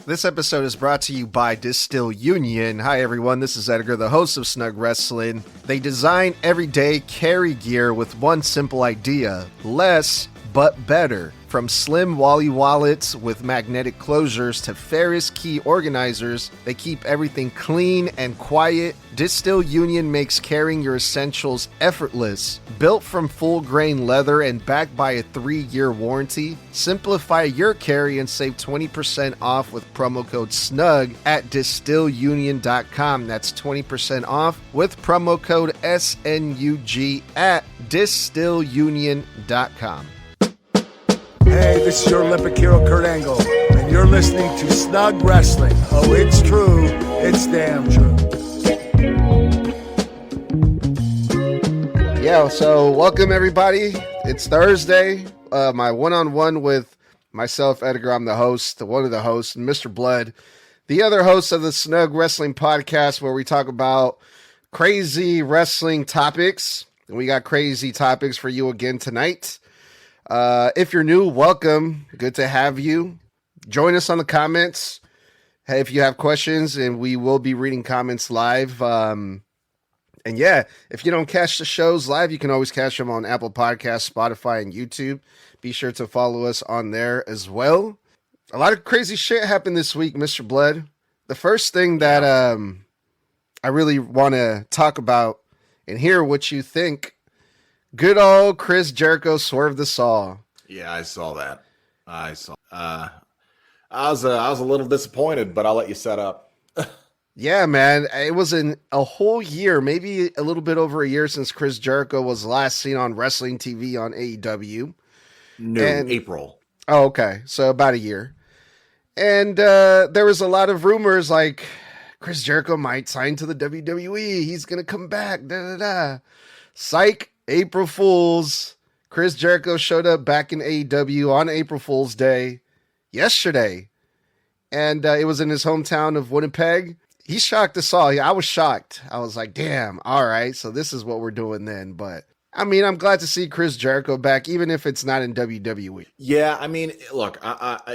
This episode is brought to you by Distill Union. Hi everyone, this is Edgar, the host of Snug Wrestling. They design everyday carry gear with one simple idea: less but better. From slim Wally wallets with magnetic closures to Ferris key organizers, they keep everything clean and quiet. Distill Union makes carrying your essentials effortless. Built from full-grain leather and backed by a 3-year warranty, simplify your carry and save 20% off with promo code SNUG at DistillUnion.com. That's 20% off with promo code SNUG at DistillUnion.com. Hey, this is your Olympic hero, Kurt Angle, and you're listening to Snug Wrestling. Oh, it's true. It's damn true. Yeah, so welcome everybody. It's Thursday. My one-on-one with myself, Edgar. I'm the host, one of the hosts, and Mr. Bludd, the other host of the Snug Wrestling podcast, where we talk about crazy wrestling topics. And we got crazy topics for you again tonight. If you're new, welcome. Good to have you. Join us on the comments. Hey, if you have questions, and we will be reading comments live. And yeah, if you don't catch the shows live, you can always catch them on Apple Podcasts, Spotify, and YouTube. Be sure to follow us on there as well. A lot of crazy shit happened this week, Mr. Bludd. The first thing that I really want to talk about and hear what you think. Good old Chris Jericho swerved the saw. Yeah, I saw that. I was a little disappointed, but I'll let you set up. Yeah, man. It was a whole year, maybe a little bit over a year since Chris Jericho was last seen on wrestling TV on AEW. No, April. Oh, okay. So about a year. And there was a lot of rumors like Chris Jericho might sign to the WWE. He's going to come back. Psych. April Fools. Chris Jericho showed up back in AEW on April Fool's Day yesterday. And it was in his hometown of Winnipeg. He shocked us all. I was shocked. I was like, damn, all right. So this is what we're doing then. But I mean, I'm glad to see Chris Jericho back, even if it's not in WWE. Yeah, I mean, look,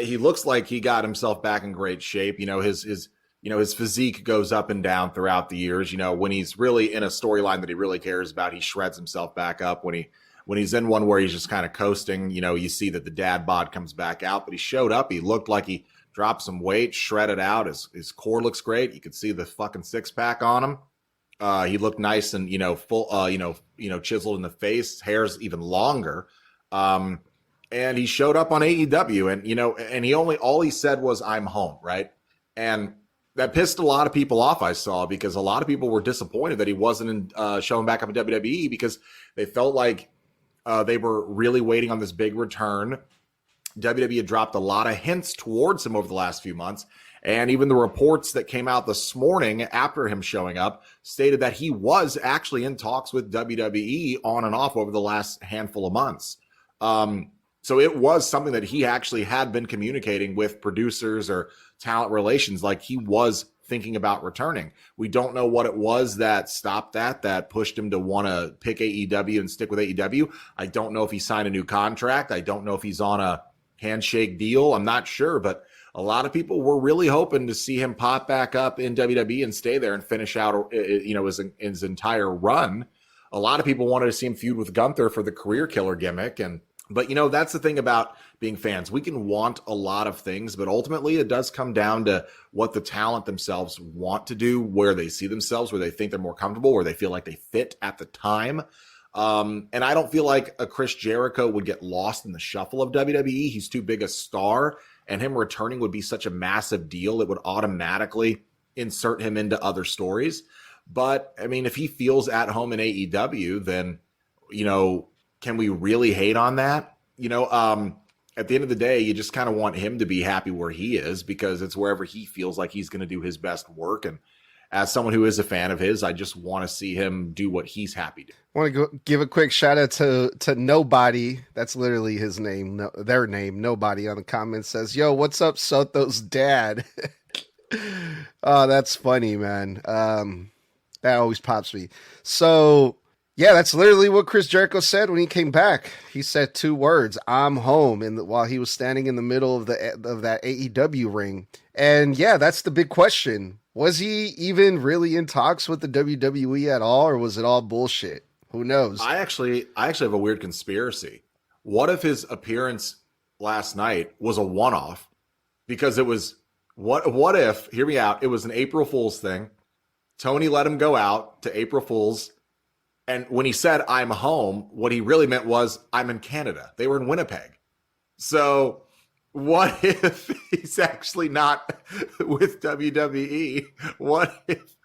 he looks like he got himself back in great shape. You know, his physique goes up and down throughout the years. You know, when he's really in a storyline that he really cares about, he shreds himself back up. When he's in one where he's just kind of coasting, you know, you see that the dad bod comes back out. But he showed up. He looked like he dropped some weight, shredded out. His core looks great. You could see the fucking six pack on him. He looked nice and full. Chiseled in the face. Hair's even longer. And he showed up on AEW, and all he said was, "I'm home," right? And that pissed a lot of people off, I saw, because a lot of people were disappointed that he wasn't showing back up in WWE because they felt like they were really waiting on this big return. WWE had dropped a lot of hints towards him over the last few months, and even the reports that came out this morning after him showing up stated that he was actually in talks with WWE on and off over the last handful of months. So it was something that he actually had been communicating with producers or talent relations, like he was thinking about returning. We don't know what it was that stopped that pushed him to want to pick AEW and stick with AEW. I don't know if he signed a new contract. I don't know if he's on a handshake deal. I'm not sure, but a lot of people were really hoping to see him pop back up in WWE and stay there and finish out, his entire run. A lot of people wanted to see him feud with Gunther for the career killer gimmick, but that's the thing about being fans. We can want a lot of things, but ultimately it does come down to what the talent themselves want to do, where they see themselves, where they think they're more comfortable, where they feel like they fit at the time. And I don't feel like a Chris Jericho would get lost in the shuffle of WWE. He's too big a star, and him returning would be such a massive deal. It would automatically insert him into other stories. But I mean, if he feels at home in AEW, then, can we really hate on that? At the end of the day, you just kind of want him to be happy where he is, because it's wherever he feels like he's going to do his best work. And as someone who is a fan of his, I just want to see him do what he's happy to. I want to give a quick shout out to Nobody. That's literally his name, their name. Nobody on the comments says, "Yo, what's up, Soto's dad?" Oh, that's funny, man. That always pops me. So yeah, that's literally what Chris Jericho said when he came back. He said 2 words: "I'm home," and while he was standing in the middle of that AEW ring. And yeah, that's the big question. Was he even really in talks with the WWE at all, or was it all bullshit? Who knows? I actually have a weird conspiracy. What if his appearance last night was a one-off? Because it was what if, hear me out, it was an April Fool's thing. Tony let him go out to April Fool's, and when he said I'm home, what he really meant was I'm in Canada. They were in Winnipeg. So what if he's actually not with WWE? What if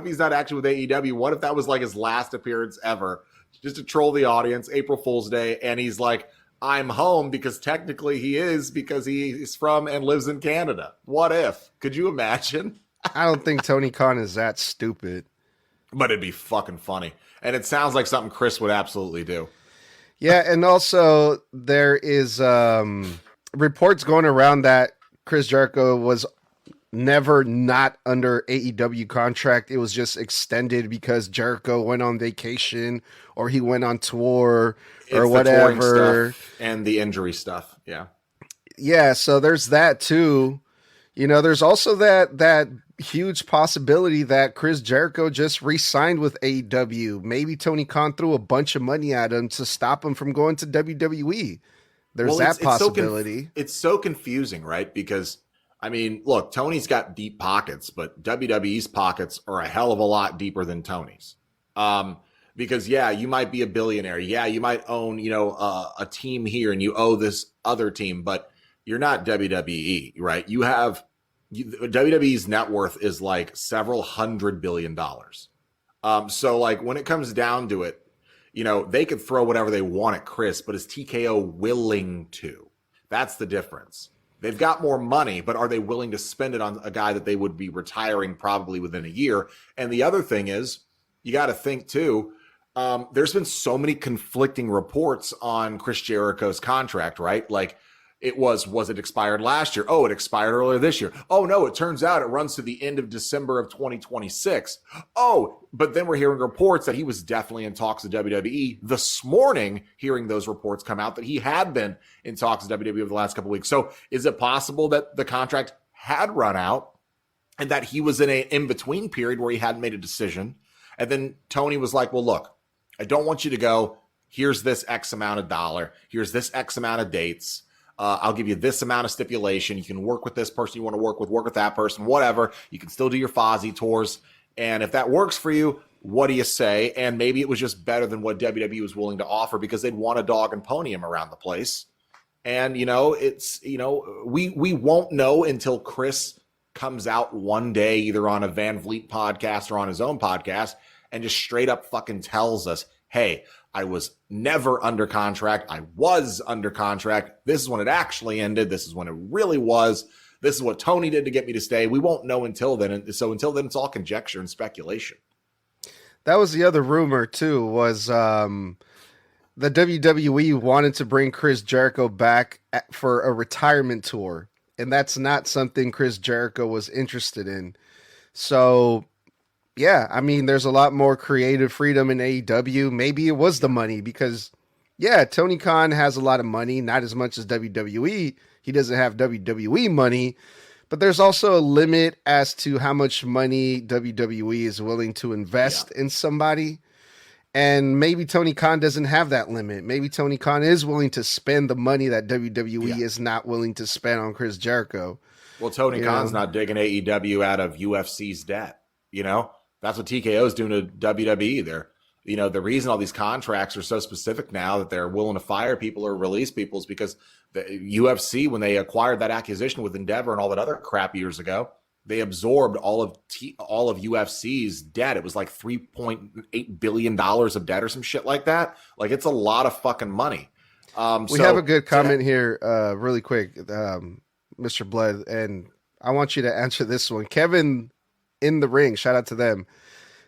he's not actually with AEW? What if that was like his last appearance ever? Just to troll the audience, April Fool's Day, and he's like, I'm home, because technically he is, because he's from and lives in Canada. What if? Could you imagine? I don't think Tony Khan is that stupid. But it'd be fucking funny. And it sounds like something Chris would absolutely do. Yeah, and also there is reports going around that Chris Jericho was never not under AEW contract. It was just extended because Jericho went on vacation or he went on tour or It's whatever. the touring stuff and the injury stuff. Yeah. Yeah, so there's that too. You know, there's also that huge possibility that Chris Jericho just re-signed with AEW. Maybe Tony Khan threw a bunch of money at him to stop him from going to WWE. There's that possibility. It's so confusing, right? Because, I mean, look, Tony's got deep pockets, but WWE's pockets are a hell of a lot deeper than Tony's. Because, yeah, you might be a billionaire. Yeah, you might own, a team here and you owe this other team, but you're not WWE, right? WWE's net worth is like several $100 billion. So like when it comes down to it, they could throw whatever they want at Chris, but is TKO willing to? That's the difference. They've got more money, but are they willing to spend it on a guy that they would be retiring probably within a year? And the other thing is, you got to think too, there's been so many conflicting reports on Chris Jericho's contract, right? Like, was it expired last year? Oh, it expired earlier this year. Oh, no, it turns out it runs to the end of December of 2026. Oh, but then we're hearing reports that he was definitely in talks with WWE. This morning, hearing those reports come out that he had been in talks with WWE over the last couple of weeks. So is it possible that the contract had run out and that he was in an in-between period where he hadn't made a decision? And then Tony was like, well, look, I don't want you to go. Here's this X amount of dollar. Here's this X amount of dates. I'll give you this amount of stipulation. You can work with this person you want to work with that person, whatever. You can still do your Fozzy tours. And if that works for you, what do you say? And maybe it was just better than what WWE was willing to offer because they'd want a dog and pony him around the place. And, we won't know until Chris comes out one day, either on a Van Vliet podcast or on his own podcast, and just straight up fucking tells us, hey, I was never under contract. I was under contract. This is when it actually ended. This is when it really was. This is what Tony did to get me to stay. We won't know until then. And so until then, it's all conjecture and speculation. That was the other rumor too, was the WWE wanted to bring Chris Jericho back for a retirement tour. And that's not something Chris Jericho was interested in. So yeah, I mean, there's a lot more creative freedom in AEW. Maybe it was the money because, yeah, Tony Khan has a lot of money, not as much as WWE. He doesn't have WWE money, but there's also a limit as to how much money WWE is willing to invest in somebody. And maybe Tony Khan doesn't have that limit. Maybe Tony Khan is willing to spend the money that WWE is not willing to spend on Chris Jericho. Well, Tony Khan's not digging AEW out of UFC's debt, That's what TKO is doing to WWE. The reason all these contracts are so specific now that they're willing to fire people or release people is because the UFC, when they acquired that acquisition with Endeavor and all that other crap years ago, they absorbed all of UFC's debt. It was like $3.8 billion of debt or some shit like that. Like, it's a lot of fucking money. We have a good comment here, really quick, Mr. Bludd, and I want you to answer this one. Kevin in the Ring, shout out to them.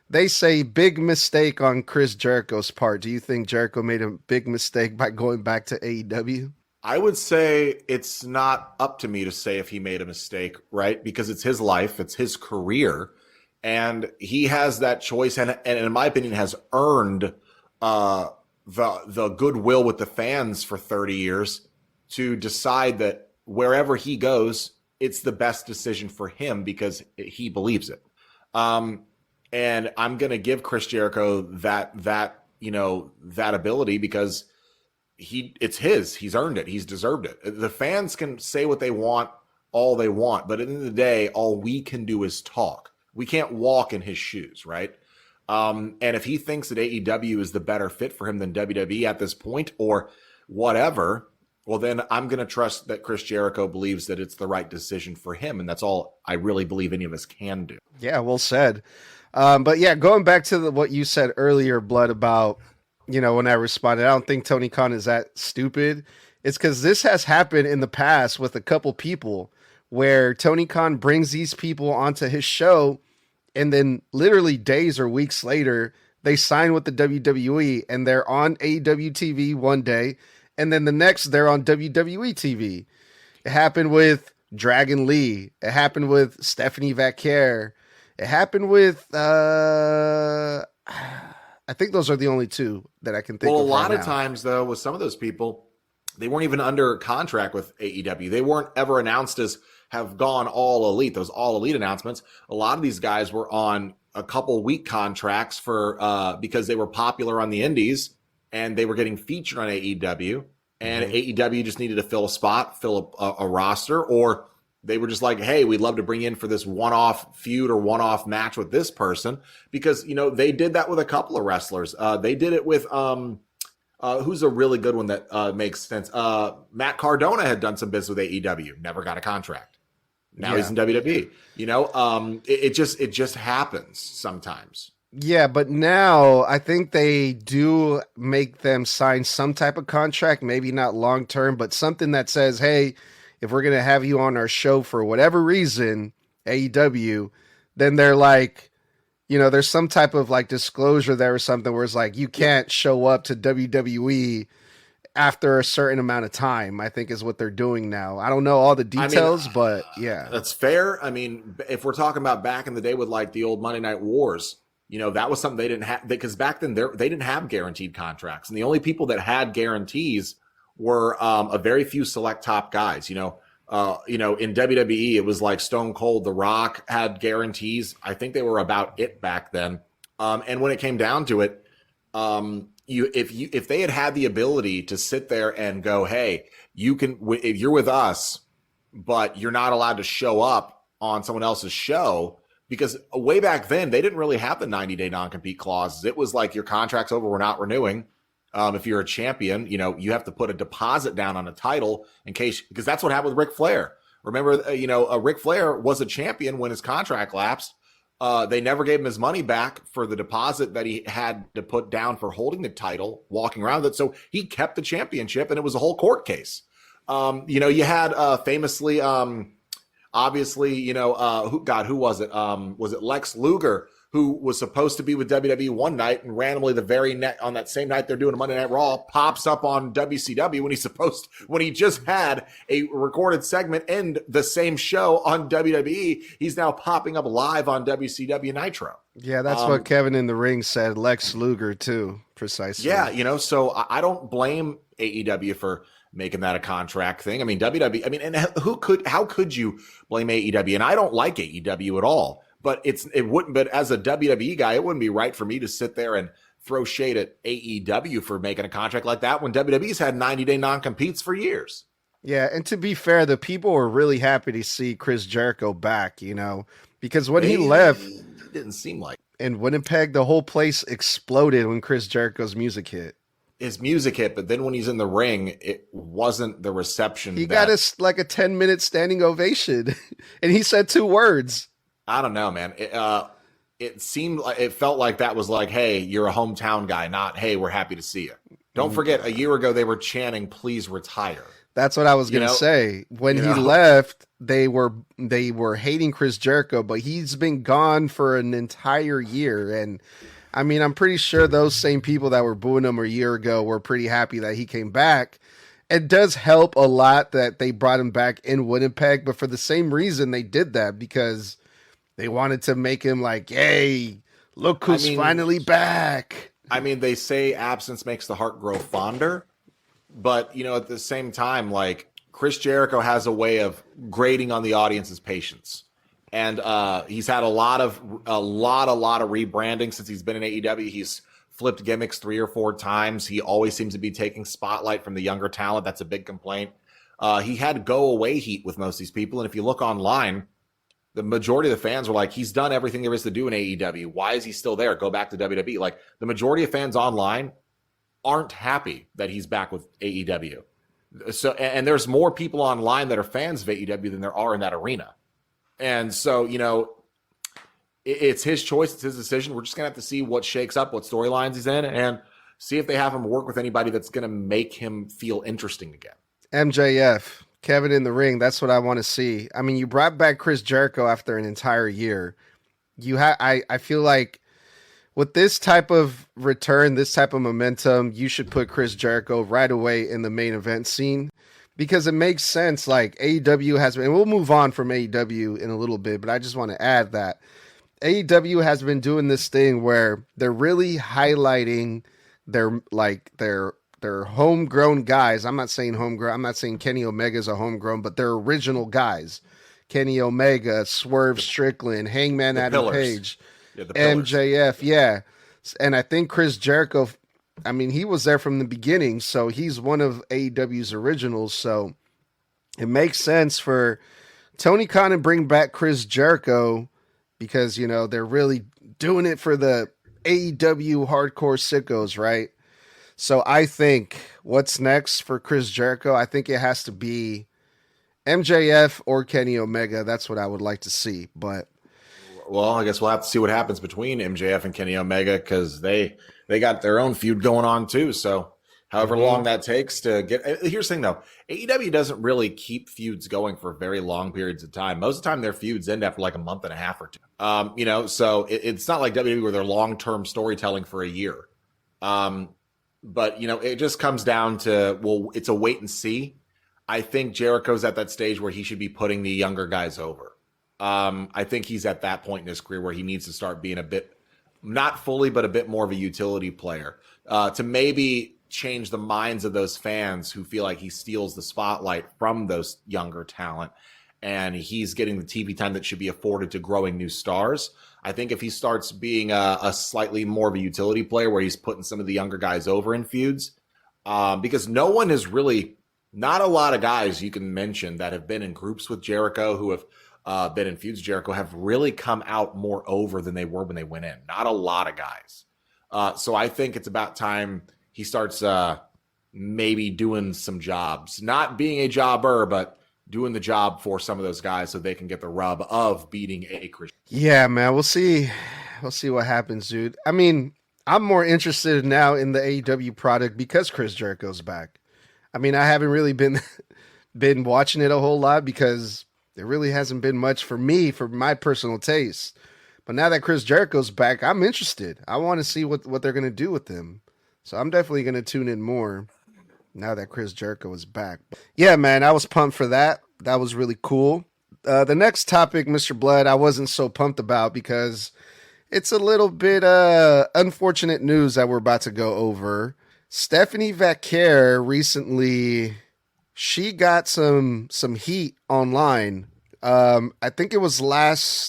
They say big mistake on Chris Jericho's part. Do you think Jericho made a big mistake by going back to AEW? I would say it's not up to me to say if he made a mistake, right? Because it's his life, it's his career, and he has that choice, and in my opinion, has earned the goodwill with the fans for 30 years to decide that wherever he goes, it's the best decision for him because he believes it. And I'm going to give Chris Jericho that ability because it's his. He's earned it. He's deserved it. The fans can say what they want, all they want, but at the end of the day, all we can do is talk. We can't walk in his shoes, right? And if he thinks that AEW is the better fit for him than WWE at this point or whatever, well, then I'm going to trust that Chris Jericho believes that it's the right decision for him. And that's all I really believe any of us can do. Yeah, well said. But yeah, going back to what you said earlier, Bludd, about, when I responded, I don't think Tony Khan is that stupid. It's because this has happened in the past with a couple people where Tony Khan brings these people onto his show, and then literally days or weeks later, they sign with the WWE and they're on AEW TV one day, and then the next they're on WWE TV. It happened with Dragon Lee. It happened with Stephanie Vaquer. It happened with, I think those are the only two that I can think of. Well, a lot of times, though, with some of those people, they weren't even under contract with AEW. They weren't ever announced as have gone all elite. Those all elite announcements. A lot of these guys were on a couple week contracts for because they were popular on the indies and they were getting featured on AEW. And AEW just needed to fill a spot, fill a roster, or they were just like, hey, we'd love to bring you in for this one-off feud or one-off match with this person. Because, they did that with a couple of wrestlers. They did it with, who's a really good one that makes sense? Matt Cardona had done some business with AEW, never got a contract. Now he's in WWE. It just happens sometimes. Yeah, but now I think they do make them sign some type of contract, maybe not long-term, but something that says, hey, if we're going to have you on our show for whatever reason, AEW, then they're like, there's some type of like disclosure there or something where it's like, you can't show up to WWE after a certain amount of time, I think is what they're doing now. I don't know all the details, but yeah. That's fair. I mean, if we're talking about back in the day with like the old Monday Night Wars, that was something they didn't have, because back then they didn't have guaranteed contracts. And the only people that had guarantees were a very few select top guys. In WWE, it was like Stone Cold, The Rock had guarantees. I think they were about it back then. And when it came down to it, if they had the ability to sit there and go, hey, if you're with us, but you're not allowed to show up on someone else's show, because way back then they didn't really have the 90-day non-compete clauses. It was like your contract's over, we're not renewing. If you're a champion, you have to put a deposit down on a title because that's what happened with Ric Flair. Remember, Ric Flair was a champion when his contract lapsed. They never gave him his money back for the deposit that he had to put down for holding the title, walking around with it. So he kept the championship, and it was a whole court case. You had famously, obviously, who was it? Was it Lex Luger, who was supposed to be with WWE one night, and randomly on that same night they're doing a Monday Night Raw, pops up on WCW when he just had a recorded segment in the same show on WWE. He's now popping up live on WCW Nitro. Yeah, that's what Kevin in the Ring said. Lex Luger too, precisely. Yeah, so I don't blame AEW for making that a contract thing. I mean, WWE. I mean, and how could you blame AEW? And I don't like AEW at all. But But as a WWE guy, it wouldn't be right for me to sit there and throw shade at AEW for making a contract like that when WWE's had 90-day non-competes for years. Yeah, and to be fair, the people were really happy to see Chris Jericho back, because when he left, it didn't seem like. In Winnipeg, the whole place exploded when Chris Jericho's music hit. His music hit, but then when he's in the ring, it wasn't the reception. He got a 10-minute standing ovation, and he said 2 words. I don't know, man. It felt like that was like, hey, you're a hometown guy, not, hey, we're happy to see you. Don't forget, a year ago, they were chanting, please retire. That's what I was going to say. When he left, they were hating Chris Jericho, but he's been gone for an entire year. And I mean, I'm pretty sure those same people that were booing him a year ago were pretty happy that he came back. It does help a lot that they brought him back in Winnipeg, but for the same reason they did that, because they wanted to make him like, hey, look who's finally back. I mean, they say absence makes the heart grow fonder. But, at the same time, like, Chris Jericho has a way of grading on the audience's patience. And he's had a lot of rebranding since he's been in AEW. He's flipped gimmicks 3 or 4 times. He always seems to be taking spotlight from the younger talent. That's a big complaint. He had go away heat with most of these people. And if you look online, the majority of the fans were like, he's done everything there is to do in AEW. Why is he still there? Go back to WWE. Like, the majority of fans online aren't happy that he's back with AEW. So, and there's more people online that are fans of AEW than there are in that arena. And so, it's his choice. It's his decision. We're just going to have to see what shakes up, what storylines he's in, and see if they have him work with anybody that's going to make him feel interesting again. MJF, Kevin in the ring. That's what I want to see. I mean, you brought back Chris Jericho after an entire year. I feel like with this type of return, this type of momentum, you should put Chris Jericho right away in the main event scene. Because it makes sense, like AEW has been, and we'll move on from AEW in a little bit, but I just want to add that AEW has been doing this thing where they're really highlighting their homegrown guys. I'm not saying homegrown. I'm not saying Kenny Omega is a homegrown, but they're original guys. Kenny Omega, Swerve Strickland, Hangman Adam Page, MJF, yeah. And I think Chris Jericho, I mean, he was there from the beginning, so he's one of AEW's originals. So it makes sense for Tony Khan to bring back Chris Jericho because, they're really doing it for the AEW hardcore sickos, right? So I think what's next for Chris Jericho, I think it has to be MJF or Kenny Omega. That's what I would like to see. But well, I guess we'll have to see what happens between MJF and Kenny Omega because they got their own feud going on too. So however long that takes to get, here's the thing though, AEW doesn't really keep feuds going for very long periods of time. Most of the time their feuds end after like a month and a half or 2. So it's not like WWE where they're long-term storytelling for a year. But it just comes down to, well, it's a wait and see. I think Jericho's at that stage where he should be putting the younger guys over. I think he's at that point in his career where he needs to start being a bit, not fully, but a bit more of a utility player to maybe change the minds of those fans who feel like he steals the spotlight from those younger talent. And he's getting the TV time that should be afforded to growing new stars. I think if he starts being a slightly more of a utility player where he's putting some of the younger guys over in feuds, because no one is really, not a lot of guys you can mention that have been in groups with Jericho who have been in feuds with Jericho have really come out more over than they were when they went in. Not a lot of guys. So I think it's about time he starts maybe doing some jobs, not being a jobber, but doing the job for some of those guys so they can get the rub of beating a Christian. Yeah, man, we'll see. We'll see what happens, dude. I mean, I'm more interested now in the AEW product because Chris Jericho's back. I mean, I haven't really been watching it a whole lot because there really hasn't been much for me, for my personal taste. But now that Chris Jericho's back, I'm interested. I want to see what they're going to do with him. So I'm definitely going to tune in more now that Chris Jericho is back. Yeah, man, I was pumped for that. That was really cool. The next topic, Mr. Bludd, I wasn't so pumped about because it's a little bit unfortunate news that we're about to go over. Stephanie Vaquer recently, she got some heat online. I think it was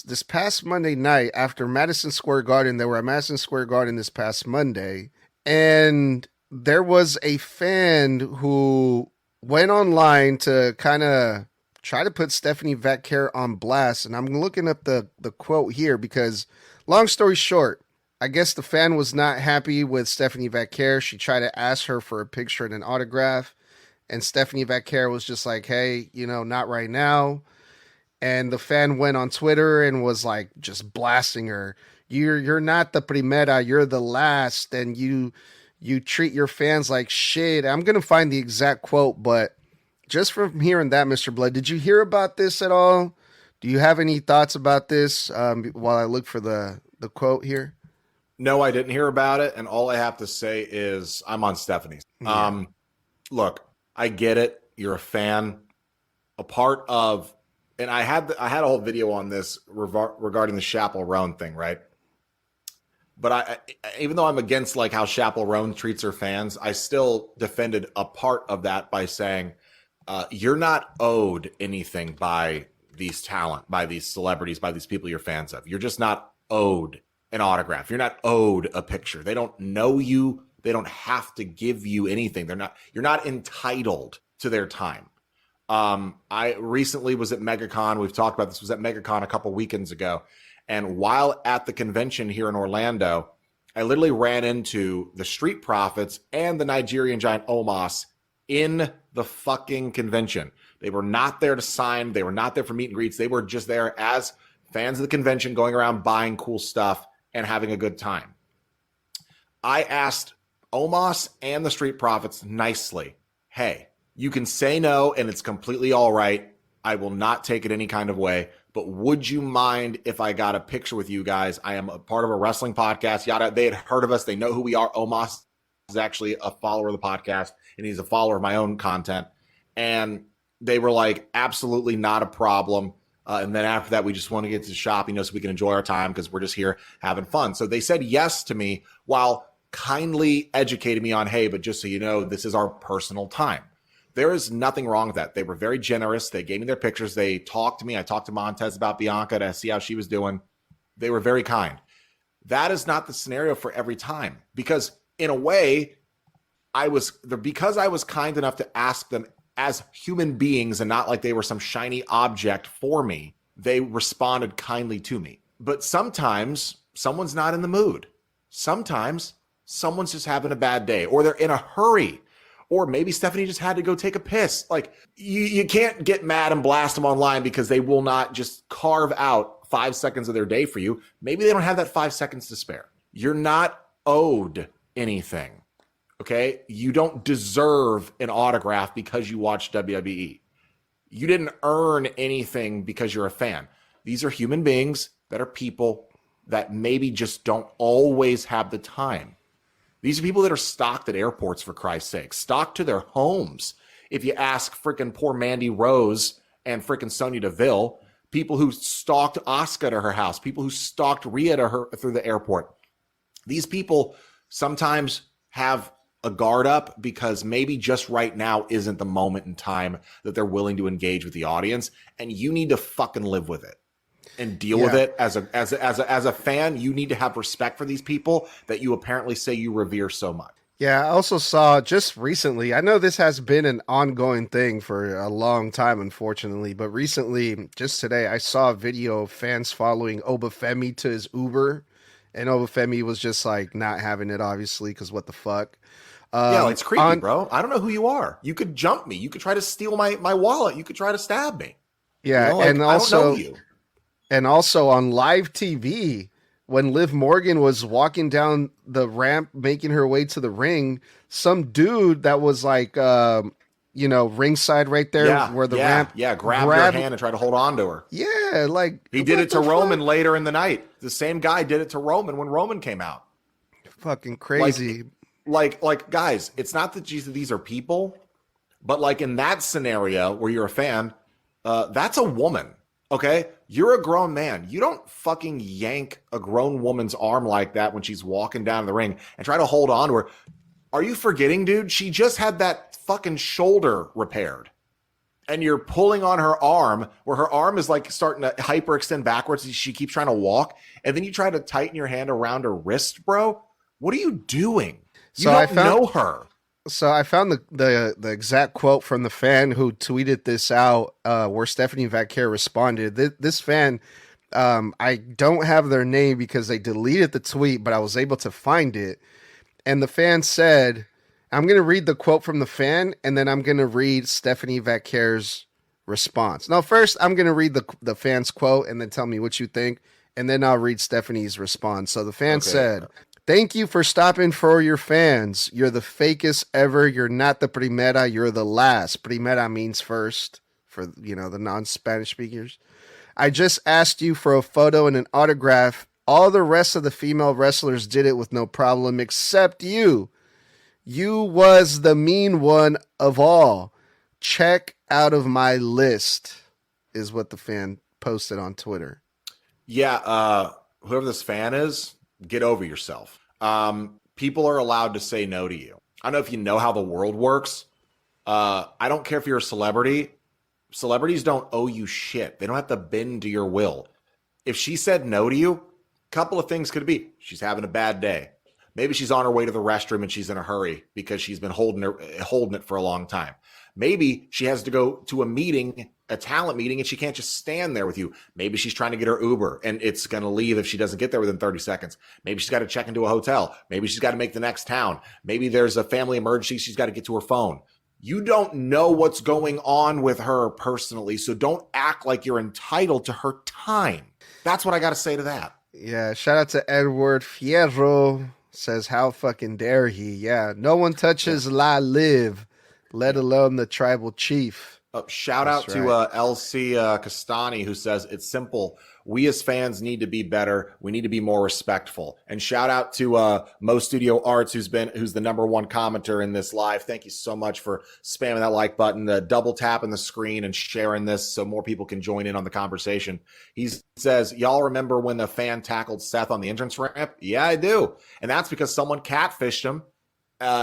this past Monday night after Madison Square Garden. They were at Madison Square Garden this past Monday. And there was a fan who went online to kind of try to put Stephanie Vaquer on blast. And I'm looking up the quote here because, long story short, I guess the fan was not happy with Stephanie Vaquer. She tried to ask her for a picture and an autograph. And Stephanie Vaquer was just like, hey, not right now. And the fan went on Twitter and was like just blasting her. You're not the primera, you're the last, and you treat your fans like shit. I'm going to find the exact quote, but just from hearing that, Mr. Bludd, did you hear about this at all? Do you have any thoughts about this while I look for the quote here? No, I didn't hear about it, and all I have to say is I'm on Stephanie's. Yeah. Look, I get it. You're a fan. A part of, and I had a whole video on this regarding the Chappell Roan thing, right? But I even though I'm against like how Chappell Roan treats her fans, I still defended a part of that by saying You're not owed anything by these talent, by these celebrities, by these people you're fans of. You're just not owed an autograph. You're not owed a picture. They don't know you. They don't have to give you anything. You're not entitled to their time. I recently was at MegaCon. We've talked about this. Was at MegaCon a couple weekends ago. And while at the convention here in Orlando, I literally ran into the Street Profits and the Nigerian giant Omos in the fucking convention. They were not there to sign. They were not there for meet and greets. They were just there as fans of the convention, going around buying cool stuff and having a good time. I asked Omos and the Street Profits nicely, hey, you can say no and it's completely all right. I will not take it any kind of way, but would you mind if I got a picture with you guys? I am a part of a wrestling podcast, yada. They had heard of us. They know who we are. Omos is actually a follower of the podcast, and he's a follower of my own content. And they were like, absolutely not a problem. And then after that, we just want to get to the shop, so we can enjoy our time because we're just here having fun. So they said yes to me while kindly educating me on, hey, but just so you know, this is our personal time. There is nothing wrong with that. They were very generous. They gave me their pictures. They talked to me. I talked to Montez about Bianca to see how she was doing. They were very kind. That is not the scenario for every time, because in a way, because I was kind enough to ask them as human beings and not like they were some shiny object for me, they responded kindly to me. But sometimes someone's not in the mood. Sometimes someone's just having a bad day, or they're in a hurry. Or maybe Stephanie just had to go take a piss. Like, you can't get mad and blast them online because they will not just carve out 5 seconds of their day for you. Maybe they don't have that 5 seconds to spare. You're not owed anything, okay? You don't deserve an autograph because you watch WWE. You didn't earn anything because you're a fan. These are human beings that are people that maybe just don't always have the time. These are people that are stocked at airports, for Christ's sake, stocked to their homes. If you ask freaking poor Mandy Rose and freaking Sonya Deville, people who stalked Asuka to her house, people who stalked Rhea to her through the airport. These people sometimes have a guard up because maybe just right now isn't the moment in time that they're willing to engage with the audience, and you need to fucking live with it and deal with it. As a fan, you need to have respect for these people that you apparently say you revere so much. Yeah, I also saw just recently, I know this has been an ongoing thing for a long time, unfortunately, but recently, just today, I saw a video of fans following Obafemi to his Uber, and Obafemi was just like not having it, obviously, because what the fuck. Yeah, it's creepy, bro. I don't know who you are. You could jump me. You could try to steal my wallet. You could try to stab me. Yeah, and also, I don't know you. And also on live TV, when Liv Morgan was walking down the ramp, making her way to the ring, some dude that was like, ringside right there where the ramp. Yeah, grabbed her hand and tried to hold on to her. Yeah, like. He did it to Roman later in the night. The same guy did it to Roman when Roman came out. Fucking crazy. Like guys, it's not that these are people, but like in that scenario where you're a fan, that's a woman. Okay, you're a grown man. You don't fucking yank a grown woman's arm like that when she's walking down the ring and try to hold on to her. Are you forgetting, dude? She just had that fucking shoulder repaired. And you're pulling on her arm where her arm is like starting to hyperextend backwards. She keeps trying to walk. And then you try to tighten your hand around her wrist, bro. What are you doing? You don't know her. So I found the exact quote from the fan who tweeted this out, where Stephanie Vaquer responded. This fan, I don't have their name because they deleted the tweet, but I was able to find it. And the fan said, I'm going to read the quote from the fan, and then I'm going to read Stephanie Vaquer's response. No, first I'm going to read the fan's quote and then tell me what you think, and then I'll read Stephanie's response. So the fan said, "Thank you for stopping for your fans. You're the fakest ever. You're not the primera. You're the last." Primera means first for, the non-Spanish speakers. "I just asked you for a photo and an autograph. All the rest of the female wrestlers did it with no problem except you. You was the mean one of all. Check out of my list," is what the fan posted on Twitter. Yeah, whoever this fan is, get over yourself. People are allowed to say no to you. I don't know if you know how the world works, I don't care if you're a celebrity. Celebrities don't owe you shit. They don't have to bend to your will. If she said no to you, a couple of things could be. She's having a bad day. Maybe she's on her way to the restroom and she's in a hurry because she's been holding it for a long time. Maybe she has to go to a meeting, a talent meeting, and she can't just stand there with you. Maybe she's trying to get her Uber and it's going to leave if she doesn't get there within 30 seconds. Maybe she's got to check into a hotel. Maybe she's got to make the next town. Maybe there's a family emergency. She's got to get to her phone. You don't know what's going on with her personally, so don't act like you're entitled to her time. That's what I got to say to that. Yeah, shout out to Edward Fierro. Says, how fucking dare he? Yeah, no one touches La Live, let alone the tribal chief. Shout out to LC Castani, who says, it's simple. We as fans need to be better. We need to be more respectful. And shout out to Mo Studio Arts, who's the #1 commenter in this live. Thank you so much for spamming that like button, the double tapping the screen and sharing this so more people can join in on the conversation. He says, y'all remember when the fan tackled Seth on the entrance ramp? Yeah, I do. And that's because someone catfished him,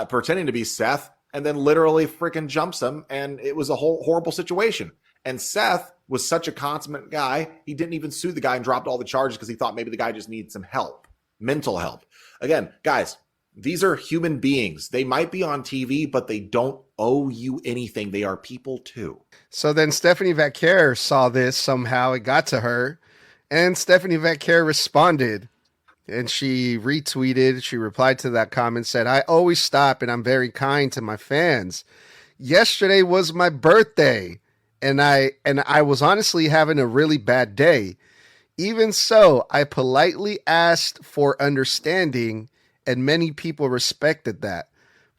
pretending to be Seth, and then literally freaking jumps him, and it was a whole horrible situation. And Seth was such a consummate guy, he didn't even sue the guy and dropped all the charges because he thought maybe the guy just needed some help, mental help. Again, guys, these are human beings. They might be on TV, but they don't owe you anything. They are people too. So then Stephanie Vaquer saw this somehow. It got to her, and Stephanie Vaquer responded. And she retweeted, she replied to that comment, said, I always stop and I'm very kind to my fans. Yesterday was my birthday and I was honestly having a really bad day. Even so, I politely asked for understanding and many people respected that.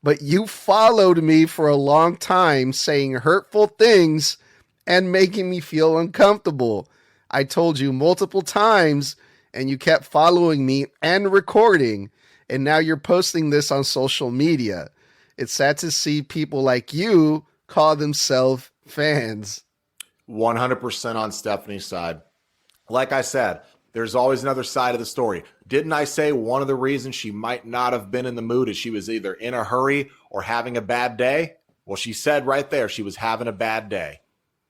But you followed me for a long time saying hurtful things and making me feel uncomfortable. I told you multiple times and you kept following me and recording, and now you're posting this on social media. It's sad to see people like you call themselves fans. 100% on Stephanie's side. Like I said, there's always another side of the story. Didn't I say one of the reasons she might not have been in the mood is she was either in a hurry or having a bad day? Well, she said right there she was having a bad day.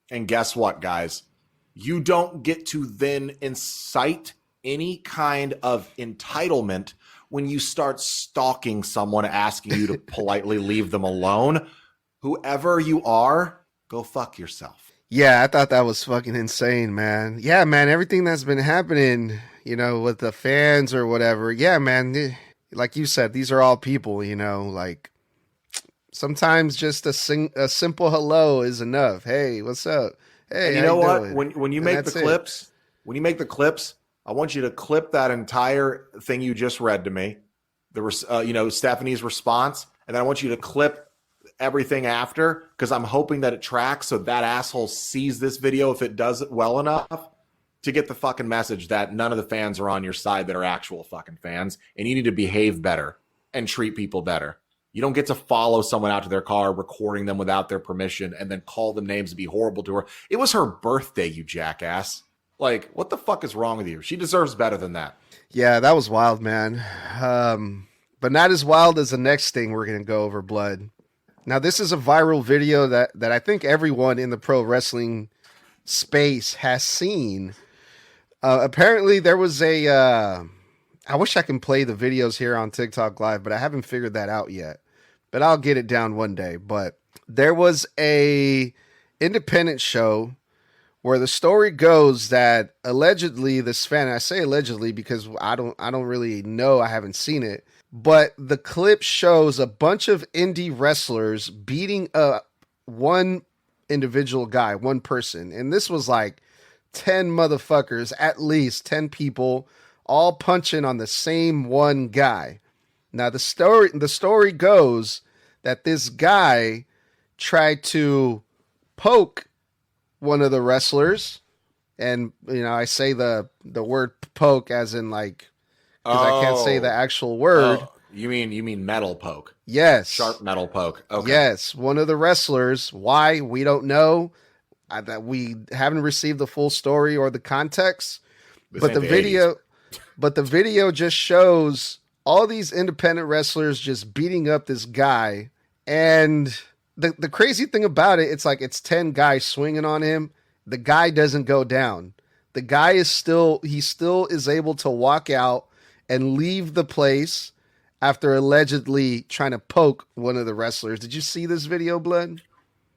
And guess what, guys? You don't get to then incite any kind of entitlement when you start stalking someone, asking you to politely leave them alone. Whoever you are, go fuck yourself. Yeah, I thought that was fucking insane, man. Yeah, man, everything that's been happening, with the fans or whatever. Yeah, man, like you said, these are all people, like sometimes just a simple hello is enough. Hey, what's up? Hey, and you know what? When you make the clips, I want you to clip that entire thing you just read to me, Stephanie's response, and then I want you to clip everything after, because I'm hoping that it tracks so that asshole sees this video if it does it well enough to get the fucking message that none of the fans are on your side that are actual fucking fans, and you need to behave better and treat people better. You don't get to follow someone out to their car, recording them without their permission, and then call them names and be horrible to her. It was her birthday, you jackass. Like, what the fuck is wrong with you? She deserves better than that. Yeah, that was wild, man. But not as wild as the next thing we're going to go over, Bludd. Now, this is a viral video that I think everyone in the pro wrestling space has seen. Apparently, there was I wish I can play the videos here on TikTok Live, but I haven't figured that out yet. But I'll get it down one day. But there was a independent show where the story goes that allegedly this fan, I say allegedly because I don't really know, I haven't seen it, but the clip shows a bunch of indie wrestlers beating up one individual guy, one person. And this was like 10 motherfuckers, at least 10 people, all punching on the same one guy. Now the story goes that this guy tried to poke one of the wrestlers, and I say the word poke as in like, because I can't say the actual word. Oh, you mean metal poke? Yes, sharp metal poke. Okay. Yes, one of the wrestlers. Why, we don't know. That we haven't received the full story or the context. But the video just shows all these independent wrestlers just beating up this guy, and the crazy thing about it, it's like it's 10 guys swinging on him. The guy doesn't go down. The guy is still is able to walk out and leave the place after allegedly trying to poke one of the wrestlers. Did you see this video, Bludd?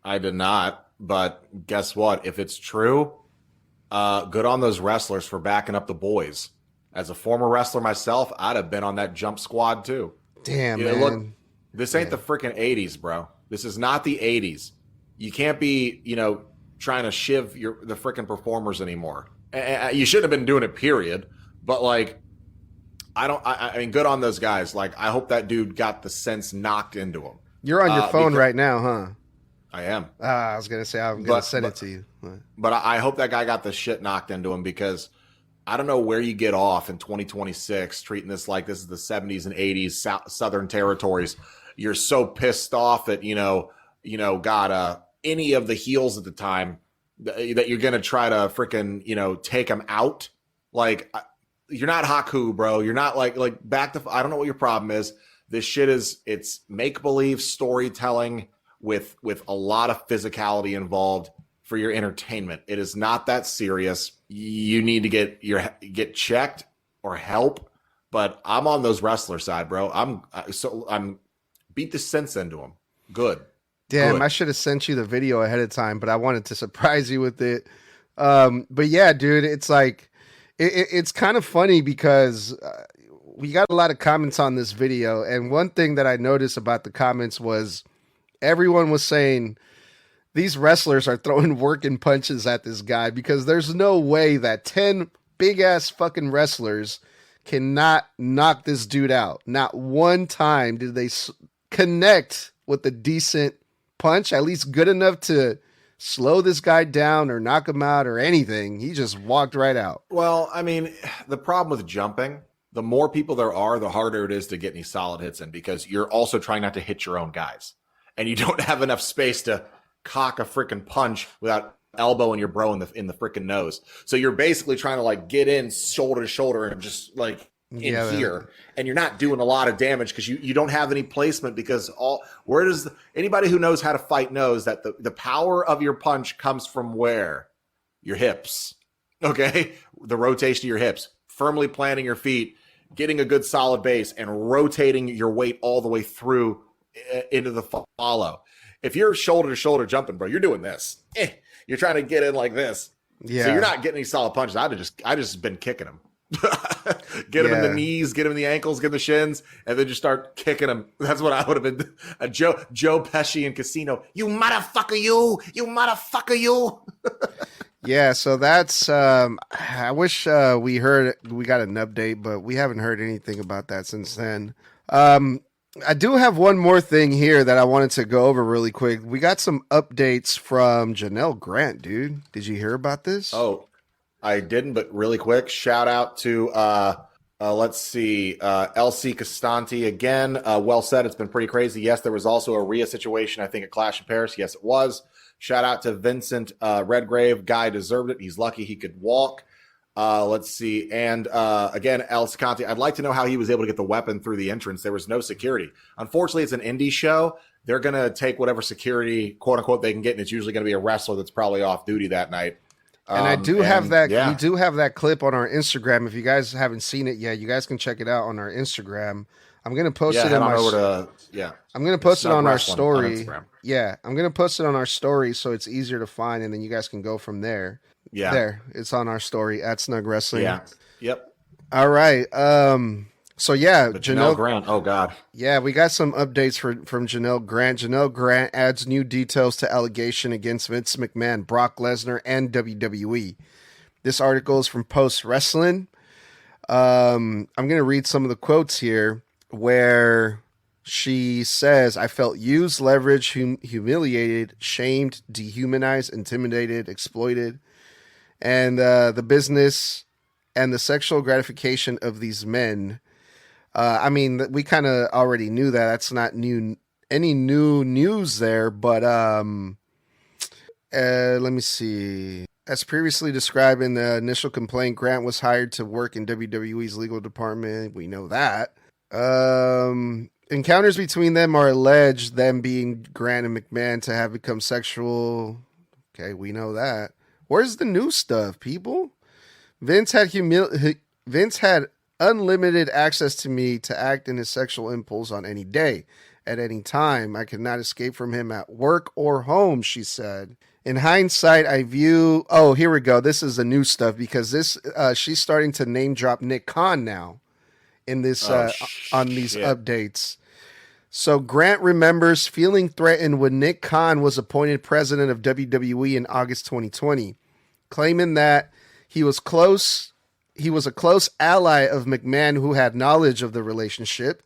I did not, but guess what? If it's true, good on those wrestlers for backing up the boys. As a former wrestler myself, I'd have been on that jump squad too. Damn, You know, man. look, this ain't the freaking 80s, bro. This is not the 80s. You can't be, trying to shiv the freaking performers anymore. You shouldn't have been doing it, period. But like, I mean, good on those guys. Like, I hope that dude got the sense knocked into him. You're on your phone right now, huh? I am. I was gonna say I'm gonna send it to you. But I hope that guy got the shit knocked into him, because I don't know where you get off in 2026 treating this like this is the 70s and 80s Southern territories. You're so pissed off at got any of the heels at the time that you're gonna try to freaking take them out. Like, you're not Haku, bro. You're not like back to. I don't know what your problem is. This shit it's make believe storytelling with a lot of physicality involved for your entertainment. It is not that serious. You need to get checked or help. But I'm on those wrestler side, bro. I'm beat the sense into them. Good. Damn, Good. I should have sent you the video ahead of time, but I wanted to surprise you with it. But yeah, dude, it's like it's kind of funny because we got a lot of comments on this video, and one thing that I noticed about the comments was everyone was saying these wrestlers are throwing working punches at this guy, because there's no way that 10 big ass fucking wrestlers cannot knock this dude out. Not one time did they connect with a decent punch, at least good enough to slow this guy down or knock him out or anything. He just walked right out. Well, I mean, the problem with jumping, the more people there are, the harder it is to get any solid hits in, because you're also trying not to hit your own guys. And you don't have enough space to cock a freaking punch without elbowing your bro in the freaking nose. So you're basically trying to like get in shoulder to shoulder and just like here, and you're not doing a lot of damage because you don't have any placement, because anybody who knows how to fight knows that the power of your punch comes from where? Your hips. Okay? The rotation of your hips, firmly planting your feet, getting a good solid base, and rotating your weight all the way through into the follow. If you're shoulder to shoulder jumping, bro, you're doing this. You're trying to get in like this. Yeah. So you're not getting any solid punches. I just been kicking them. Get him in the knees, get him in the ankles, get him in the shins, and then just start kicking him. That's what I would have been. Joe Pesci in Casino. You motherfucker, you motherfucker, you. Yeah, so that's I wish we got an update, but we haven't heard anything about that since then. I do have one more thing here that I wanted to go over really quick. We got some updates from Janelle Grant, dude. Did you hear about this? Oh, I didn't, but really quick, shout out to let's see, LC Costanti again. Well said. It's been pretty crazy. Yes, there was also a Rhea situation, I think, at Clash of Paris. Yes, it was. Shout out to Vincent Redgrave. Guy deserved it. He's lucky he could walk. Let's see. And again, El Scanti, I'd like to know how he was able to get the weapon through the entrance. There was no security. Unfortunately, it's an indie show. They're going to take whatever security, quote unquote, they can get, and it's usually going to be a wrestler that's probably off duty that night. And I do have that. Yeah. We do have that clip on our Instagram. If you guys haven't seen it yet, you guys can check it out on our Instagram. I'm going to post it in my I'm going to post it on our story. Yeah, I'm going to post it on our story so it's easier to find, and then you guys can go from there. Yeah. There. It's on our story at Snug Wrestling. Yeah. Yep. All right. So yeah, Janelle Grant. Oh God. Yeah, we got some updates from Janelle Grant. Janelle Grant adds new details to allegation against Vince McMahon, Brock Lesnar, and WWE. This article is from Post Wrestling. I'm going to read some of the quotes here where she says, "I felt used, leveraged, humiliated, shamed, dehumanized, intimidated, exploited, and the business and the sexual gratification of these men." I mean, we kind of already knew that. That's not any new news there, but let me see. As previously described in the initial complaint, Grant was hired to work in WWE's legal department. We know that. Encounters between them are alleged, them being Grant and McMahon, to have become sexual. Okay, we know that. Where's the new stuff, people? Vince had Vince had unlimited access to me to act in his sexual impulse on any day, at any time. I could not escape from him at work or home, she said. In hindsight, I view. Oh, here we go. This is the new stuff because this she's starting to name drop Nick Khan now in this on these updates. So Grant remembers feeling threatened when Nick Khan was appointed president of WWE in August 2020, claiming that he was a close ally of McMahon who had knowledge of the relationship.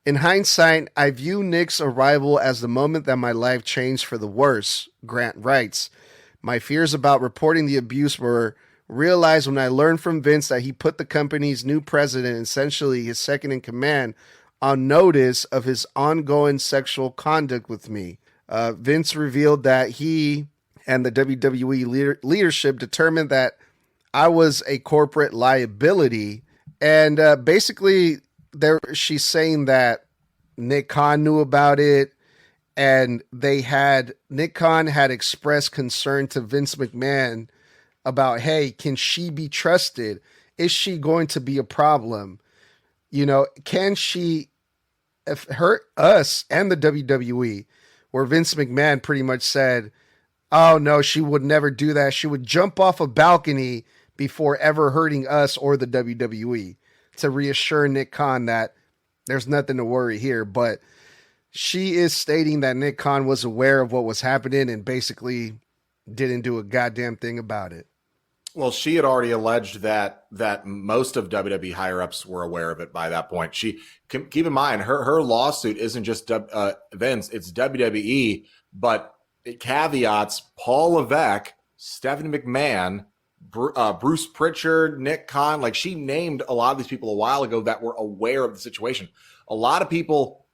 In hindsight, I view Nick's arrival as the moment that my life changed for the worse, Grant writes. My fears about reporting the abuse were realized when I learned from Vince that he put the company's new president, essentially his second in command, on notice of his ongoing sexual conduct with me. Vince revealed that he and the WWE leadership determined that I was a corporate liability. And basically, she's saying that Nick Khan knew about it, and Nick Khan had expressed concern to Vince McMahon about, hey, can she be trusted? Is she going to be a problem? You know, can she hurt us and the WWE? Where Vince McMahon pretty much said, oh no, she would never do that. She would jump off a balcony before ever hurting us or the WWE, to reassure Nick Khan that there's nothing to worry here. But she is stating that Nick Khan was aware of what was happening and basically didn't do a goddamn thing about it. Well, she had already alleged that most of WWE higher-ups were aware of it by that point. She keep in mind, her lawsuit isn't just Vince, it's WWE, but it caveats Paul Levesque, Stephanie McMahon, Bruce Pritchard, Nick Khan. Like, she named a lot of these people a while ago that were aware of the situation. A lot of people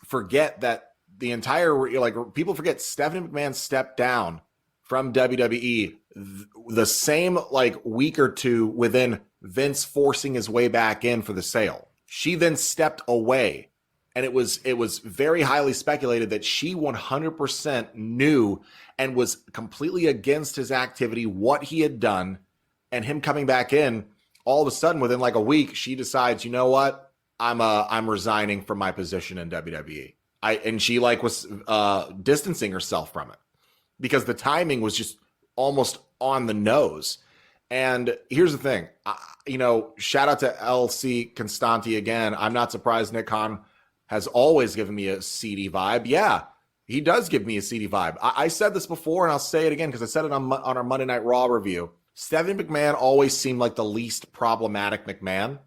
forget that people forget Stephanie McMahon stepped down from WWE the same week or two within Vince forcing his way back in for the sale. She then stepped away, and it was very highly speculated that she 100% knew and was completely against his activity, what he had done, and him coming back in. All of a sudden, within a week, she decides, you know what? I'm resigning from my position in WWE. And she was distancing herself from it because the timing was just almost on the nose. And here's the thing, shout out to LC Constanti again. I'm not surprised Nick Khan has always given me a seedy vibe. Yeah, he does give me a seedy vibe. I said this before, and I'll say it again because I said it on our Monday Night Raw review. Stephanie McMahon always seemed like the least problematic McMahon,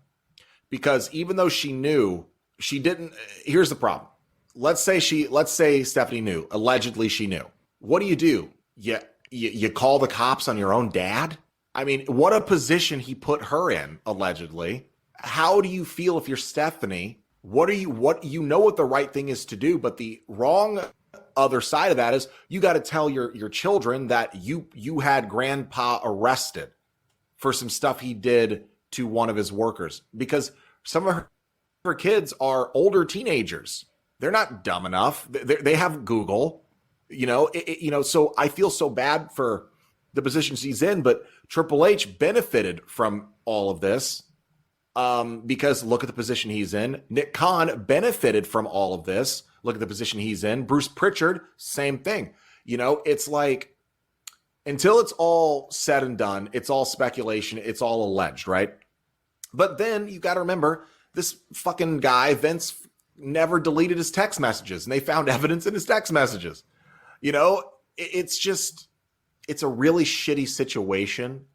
because even though she knew, she didn't. Here's the problem. Let's say Stephanie knew. Allegedly, she knew. What do? You call the cops on your own dad? I mean, what a position he put her in, allegedly. How do you feel if you're Stephanie? What you know what the right thing is to do, but the wrong other side of that is you got to tell your children that you had grandpa arrested for some stuff he did to one of his workers, because some of her kids are older teenagers. They're not dumb enough. They have Google, so I feel so bad for the position she's in, but Triple H benefited from all of this because look at the position he's in. Nick Khan benefited from all of this. Look at the position he's in. Bruce Pritchard, same thing. It's like, until it's all said and done, it's all speculation. It's all alleged, right? But then you got to remember, this fucking guy, Vince, never deleted his text messages, and they found evidence in his text messages. It's a really shitty situation.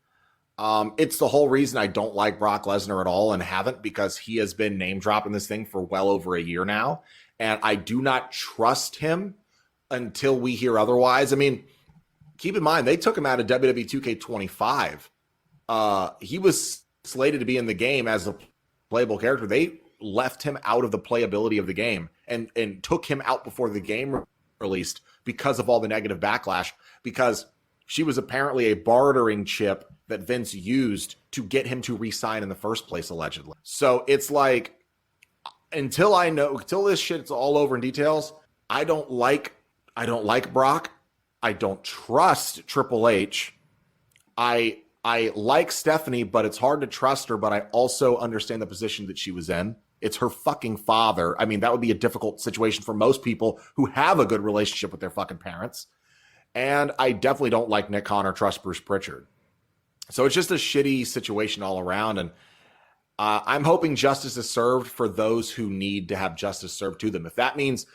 It's the whole reason I don't like Brock Lesnar at all, and haven't, because he has been name dropping this thing for well over a year now. And I do not trust him until we hear otherwise. I mean, keep in mind, they took him out of WWE 2K25. He was slated to be in the game as a playable character. They left him out of the playability of the game and took him out before the game released because of all the negative backlash, because she was apparently a bartering chip that Vince used to get him to re-sign in the first place, allegedly. So it's like, until this shit's all over in details, I don't like Brock. I don't trust Triple H. I like Stephanie, but it's hard to trust her, but I also understand the position that she was in. It's her fucking father. I mean, that would be a difficult situation for most people who have a good relationship with their fucking parents. And I definitely don't like Nick Khan or trust Bruce Pritchard. So it's just a shitty situation all around. And I'm hoping justice is served for those who need to have justice served to them. If that means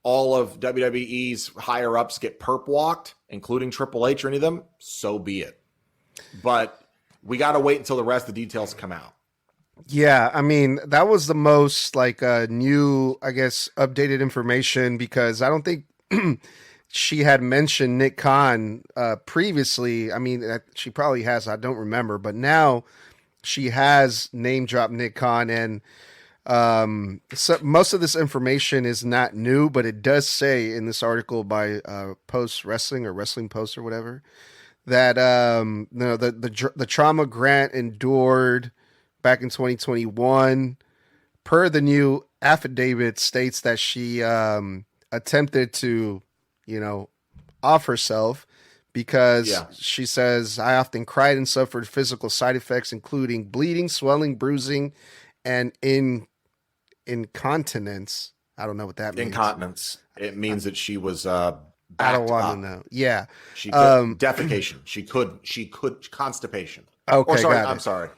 all of WWE's higher ups get perp walked, including Triple H or any of them, so be it. But we got to wait until the rest of the details come out. Yeah, I mean, that was the most new, I guess, updated information, because I don't think she had mentioned Nick Khan previously. I mean, she probably has. I don't remember. But now she has name dropped Nick Khan, and so most of this information is not new, but it does say in this article by Post Wrestling or Wrestling Post or whatever that the trauma Grant endured back in 2021, per the new affidavit, states that she attempted to, off herself because she says, I often cried and suffered physical side effects, including bleeding, swelling, bruising, and incontinence. I don't know what that means. Incontinence. It means that she was I don't want to know. Yeah. She could, defecation. She could constipation. Okay. Or sorry, I'm sorry.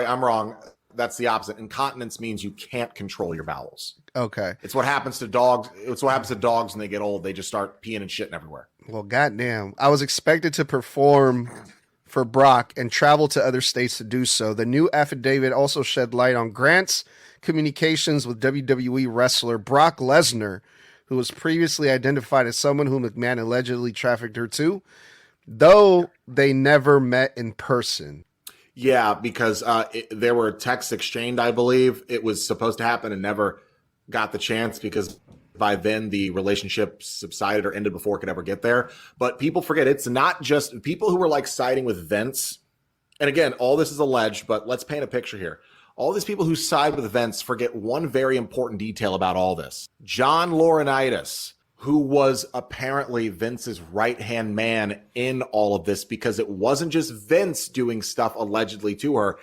I'm wrong. That's the opposite. Incontinence means you can't control your bowels. Okay. It's what happens to dogs. It's what happens to dogs when they get old. They just start peeing and shitting everywhere. Well, goddamn. I was expected to perform for Brock and travel to other states to do so. The new affidavit also shed light on Grant's communications with WWE wrestler Brock Lesnar, who was previously identified as someone who McMahon allegedly trafficked her to, though they never met in person. Yeah, because there were texts exchanged, I believe. It was supposed to happen and never got the chance because by then the relationship subsided or ended before it could ever get there. But people forget, it's not just people who were siding with Vince. And again, all this is alleged, but let's paint a picture here. All these people who side with Vince forget one very important detail about all this. John Laurinaitis, who was apparently Vince's right-hand man in all of this, because it wasn't just Vince doing stuff allegedly to her.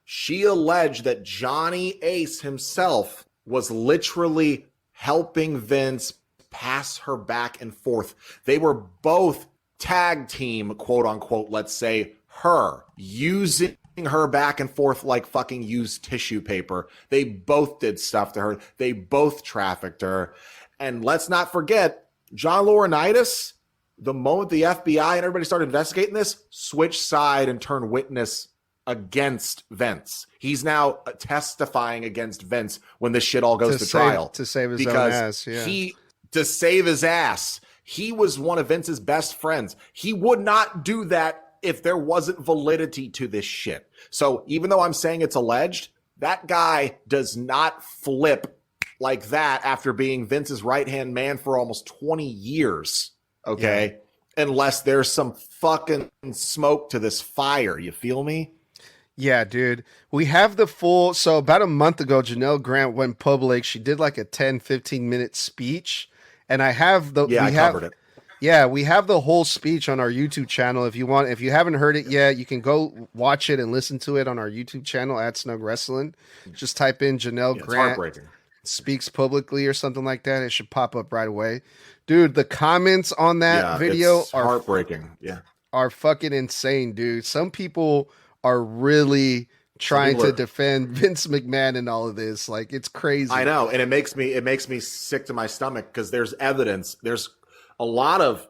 She alleged that Johnny Ace himself was literally helping Vince pass her back and forth. They were both tag team, quote unquote, let's say, her, using her back and forth like fucking used tissue paper. They both did stuff to her. They both trafficked her. And let's not forget, John Laurinaitis, the moment the FBI and everybody started investigating this, switched side and turned witness against Vince. He's now testifying against Vince when this shit all goes to trial. To save his own ass, yeah. To save his ass. He was one of Vince's best friends. He would not do that if there wasn't validity to this shit. So even though I'm saying it's alleged, that guy does not flip like that after being Vince's right-hand man for almost 20 years, okay? Yeah. Unless there's some fucking smoke to this fire, you feel me? Yeah, dude. We have the full, so about a month ago, Janelle Grant went public. She did like a 10, 15-minute speech, and I have the... Yeah, I covered it. Yeah, we have the whole speech on our YouTube channel. If you want, if you haven't heard it yet, you can go watch it and listen to it on our YouTube channel at Snug Wrestling. Just type in Janelle Grant speaks publicly or something like that. It should pop up right away. Dude, the comments on that video are heartbreaking. Are fucking insane, dude. Some people are really trying to defend Vince McMahon and all of this. Like, it's crazy. I know, and it makes me sick to my stomach because there's evidence. There's a lot of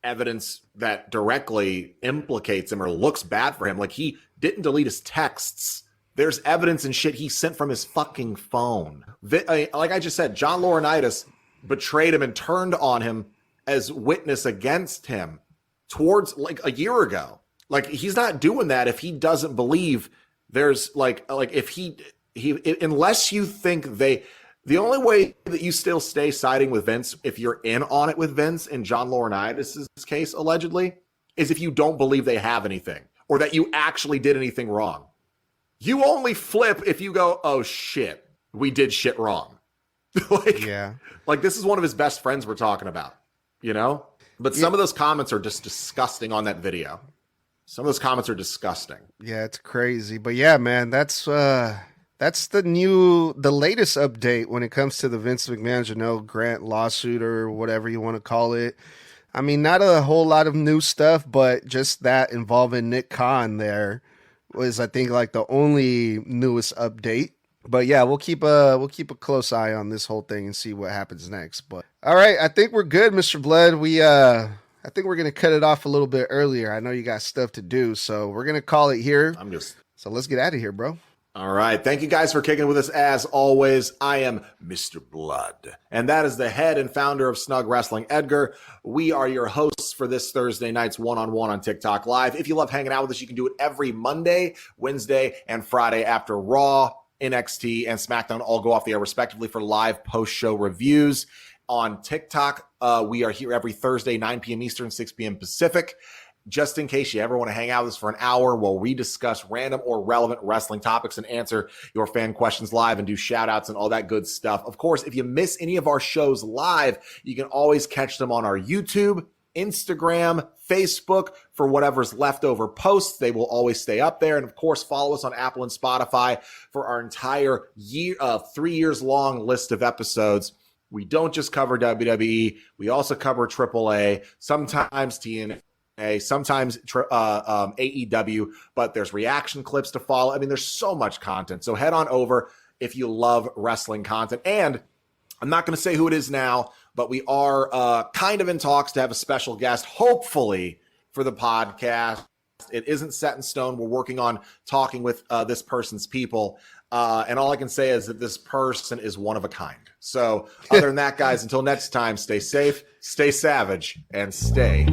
evidence that directly implicates him or looks bad for him. Like, he didn't delete his texts. There's evidence and shit he sent from his fucking phone. Like I just said, John Laurinaitis betrayed him and turned on him as witness against him towards like a year ago. Like, he's not doing that if he doesn't believe there's like if he unless you think the only way that you still stay siding with Vince, if you're in on it with Vince in John Laurinaitis' case, allegedly, is if you don't believe they have anything or that you actually did anything wrong. You only flip if you go, oh shit, we did shit wrong. Like this is one of his best friends we're talking about, you know? But some of those comments are just disgusting on that video. Some of those comments are disgusting. Yeah, it's crazy. But yeah, man, that's the latest update when it comes to the Vince McMahon Janelle Grant lawsuit or whatever you want to call it. I mean, not a whole lot of new stuff, but just that involving Nick Khan there was, I think, like the only newest update. But yeah, we'll keep a close eye on this whole thing and see what happens next. But all right, I think we're good, Mr. Bludd. I think we're gonna cut it off a little bit earlier. I know you got stuff to do, so we're gonna call it here. So let's get out of here, bro. All right. Thank you guys for kicking with us as always. I am Mr. Bludd, and that is the head and founder of Snug Wrestling, Edgar. We are your hosts for this Thursday night's one-on-one on TikTok Live. If you love hanging out with us, you can do it every Monday, Wednesday, and Friday after Raw, NXT, and SmackDown all go off the air respectively for live post-show reviews. On TikTok, we are here every Thursday, 9 p.m. Eastern, 6 p.m. Pacific. Just in case you ever want to hang out with us for an hour while we discuss random or relevant wrestling topics and answer your fan questions live and do shout outs and all that good stuff. Of course, if you miss any of our shows live, you can always catch them on our YouTube, Instagram, Facebook for whatever's leftover posts. They will always stay up there. And of course, follow us on Apple and Spotify for our entire 3 years long list of episodes. We don't just cover WWE. We also cover AAA, sometimes TNA, sometimes AEW, but there's reaction clips to follow. I mean, there's so much content. So head on over if you love wrestling content. And I'm not going to say who it is now, but we are kind of in talks to have a special guest, hopefully, for the podcast. It isn't set in stone. We're working on talking with this person's people. And all I can say is that this person is one of a kind. So other than that, guys, until next time, stay safe, stay savage, and stay.